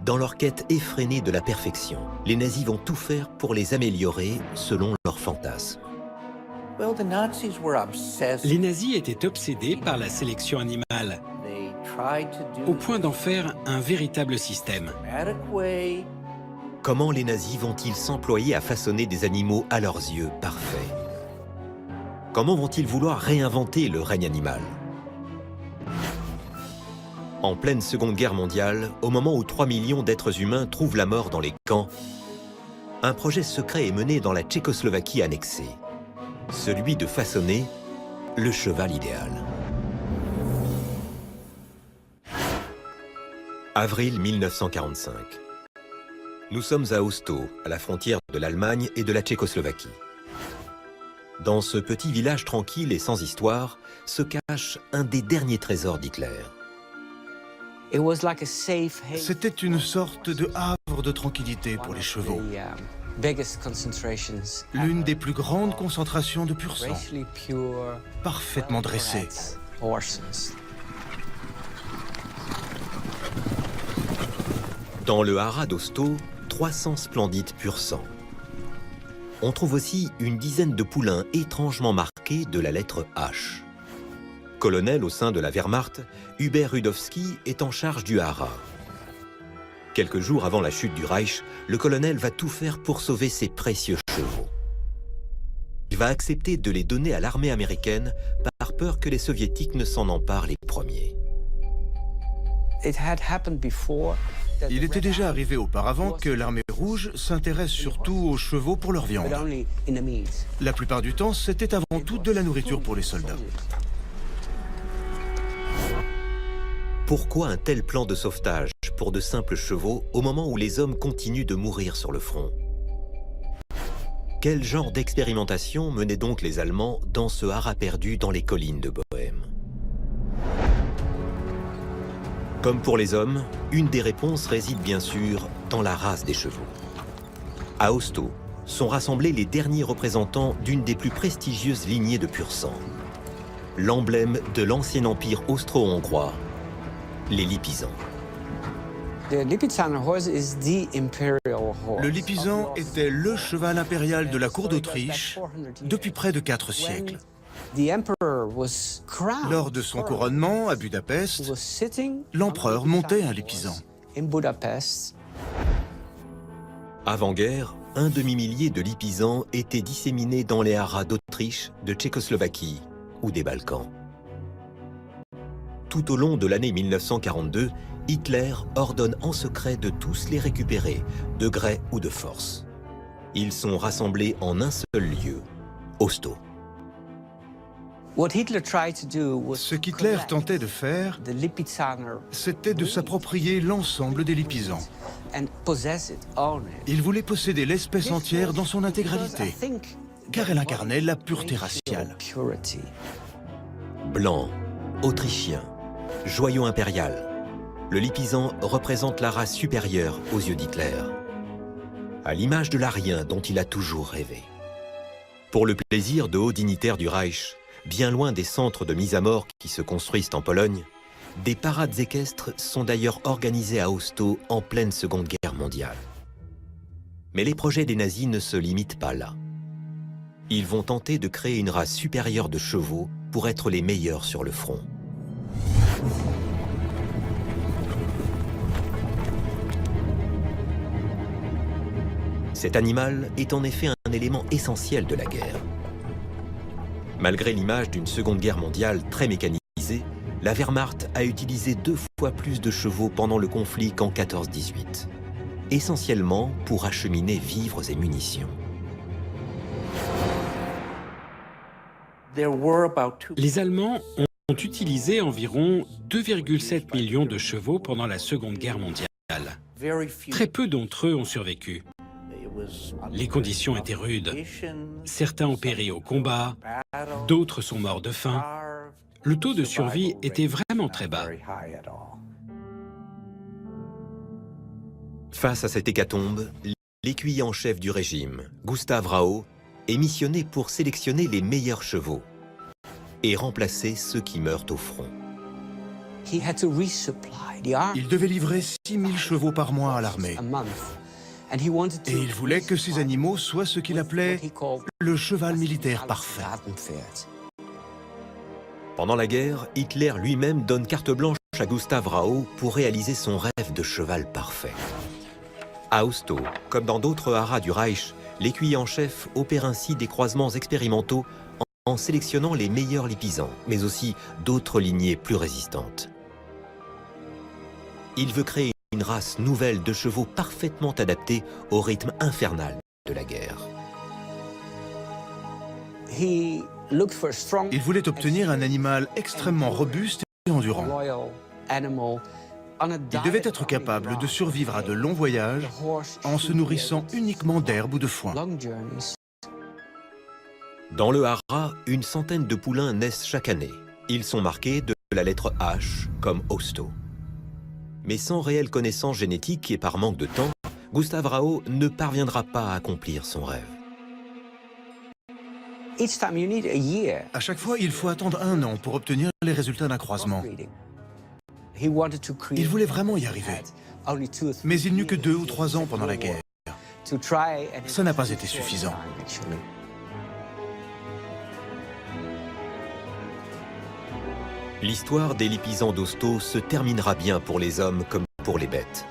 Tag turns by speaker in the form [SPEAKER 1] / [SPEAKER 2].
[SPEAKER 1] Dans leur quête effrénée de la perfection, les nazis vont tout faire pour les améliorer selon leurs fantasmes.
[SPEAKER 2] Les nazis étaient obsédés par la sélection animale, au point d'en faire un véritable système.
[SPEAKER 1] Comment les nazis vont-ils s'employer à façonner des animaux à leurs yeux parfaits? Comment vont-ils vouloir réinventer le règne animal? En pleine Seconde Guerre mondiale, au moment où 3 millions d'êtres humains trouvent la mort dans les camps, un projet secret est mené dans la Tchécoslovaquie annexée, celui de façonner le cheval idéal. Avril 1945. Nous sommes à Osto, à la frontière de l'Allemagne et de la Tchécoslovaquie. Dans ce petit village tranquille et sans histoire, se cache un des derniers trésors d'Hitler.
[SPEAKER 3] C'était une sorte de havre de tranquillité pour les chevaux. L'une des plus grandes concentrations de pur sang, parfaitement dressés.
[SPEAKER 1] Dans le haras d'Osto, 300 splendides pur sang. On trouve aussi une dizaine de poulains étrangement marqués de la lettre H. Colonel au sein de la Wehrmacht, Hubert Rudowski est en charge du haras. Quelques jours avant la chute du Reich, le colonel va tout faire pour sauver ses précieux chevaux. Il va accepter de les donner à l'armée américaine par peur que les soviétiques ne s'en emparent les premiers.
[SPEAKER 3] Il était déjà arrivé auparavant que l'armée rouge s'intéresse surtout aux chevaux pour leur viande. La plupart du temps, c'était avant tout de la nourriture pour les soldats.
[SPEAKER 1] Pourquoi un tel plan de sauvetage pour de simples chevaux au moment où les hommes continuent de mourir sur le front? Quel genre d'expérimentation menaient donc les Allemands dans ce haras perdu dans les collines de Bohême? Comme pour les hommes, une des réponses réside bien sûr dans la race des chevaux. À Osto sont rassemblés les derniers représentants d'une des plus prestigieuses lignées de pur sang. L'emblème de l'ancien empire austro-hongrois, les Lipizans.
[SPEAKER 3] Le Lipizan était le cheval impérial de la cour d'Autriche depuis près de 4 siècles. Lors de son couronnement à Budapest, l'empereur montait un Lipizan.
[SPEAKER 1] Avant-guerre, un demi-millier de Lipizans étaient disséminés dans les haras d'Autriche, de Tchécoslovaquie ou des Balkans. Tout au long de l'année 1942, Hitler ordonne en secret de tous les récupérer, de gré ou de force. Ils sont rassemblés en un seul lieu, Osto.
[SPEAKER 3] Ce qu'Hitler tentait de faire, c'était de s'approprier l'ensemble des Lipizans. Il voulait posséder l'espèce entière dans son intégralité, car elle incarnait la pureté raciale.
[SPEAKER 1] Blanc, autrichien, joyau impérial, le Lipizan représente la race supérieure aux yeux d'Hitler, à l'image de l'Arien dont il a toujours rêvé. Pour le plaisir de hauts dignitaires du Reich, bien loin des centres de mise à mort qui se construisent en Pologne, des parades équestres sont d'ailleurs organisées à Osto en pleine Seconde Guerre mondiale. Mais les projets des nazis ne se limitent pas là. Ils vont tenter de créer une race supérieure de chevaux pour être les meilleurs sur le front. Cet animal est en effet un élément essentiel de la guerre. Malgré l'image d'une Seconde Guerre mondiale très mécanisée, la Wehrmacht a utilisé 2 fois plus de chevaux pendant le conflit qu'en 14-18, essentiellement pour acheminer vivres et munitions.
[SPEAKER 2] Les Allemands ont utilisé environ 2,7 millions de chevaux pendant la Seconde Guerre mondiale. Très peu d'entre eux ont survécu. Les conditions étaient rudes. Certains ont péri au combat, d'autres sont morts de faim. Le taux de survie était vraiment très bas.
[SPEAKER 1] Face à cette hécatombe, l'écuyer en chef du régime, Gustav Rau, est missionné pour sélectionner les meilleurs chevaux et remplacer ceux qui meurent au front.
[SPEAKER 3] Il devait livrer 6000 chevaux par mois à l'armée. Et il voulait que ces animaux soient ce qu'il appelait le cheval militaire parfait.
[SPEAKER 1] Pendant la guerre, Hitler lui-même donne carte blanche à Gustav Rau pour réaliser son rêve de cheval parfait. À Ostau, comme dans d'autres haras du Reich, l'écuyer en chef opère ainsi des croisements expérimentaux en sélectionnant les meilleurs lipisans, mais aussi d'autres lignées plus résistantes. Il veut créer une race nouvelle de chevaux parfaitement adaptés au rythme infernal de la guerre.
[SPEAKER 3] Il voulait obtenir un animal extrêmement robuste et endurant. Il devait être capable de survivre à de longs voyages en se nourrissant uniquement d'herbe ou de foin.
[SPEAKER 1] Dans le haras, une centaine de poulains naissent chaque année. Ils sont marqués de la lettre H comme Ostau. Mais sans réelle connaissance génétique et par manque de temps, Gustav Rau ne parviendra pas à accomplir son rêve.
[SPEAKER 3] À chaque fois, il faut attendre 1 an pour obtenir les résultats d'un croisement. Il voulait vraiment y arriver. Mais il n'eut que 2 ou 3 ans pendant la guerre. Ça n'a pas été suffisant.
[SPEAKER 1] L'histoire des lipisans d'Ostau se terminera bien pour les hommes comme pour les bêtes.